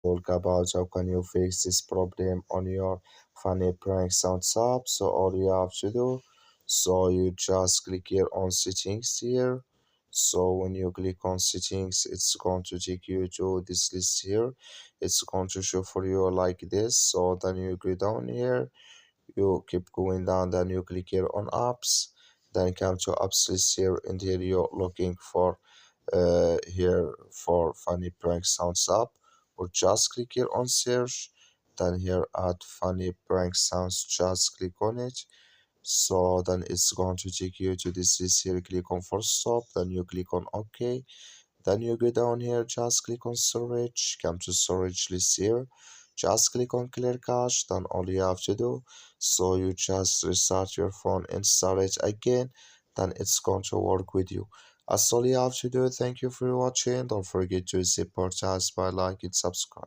talk about how can you fix this problem on your funny prank sounds app. So all you have to do, so you just click here on settings here. So when you click on settings, it's going to take you to this list here. It's going to show for you like this. So then you go down here, you keep going down, then you click here on apps, then come to apps list here, and here you're looking for here for funny prank sounds app, or just click here on search, then here add funny prank sounds, just click on it. So then it's going to take you to this list here, click on force stop, then you click on OK, then you go down here, just click on storage, come to storage list here, just click on clear cache, then all you have to do, so you just restart your phone and start it again, then it's going to work with you. That's all you have to do. Thank you for watching. Don't forget to support us by like and subscribe.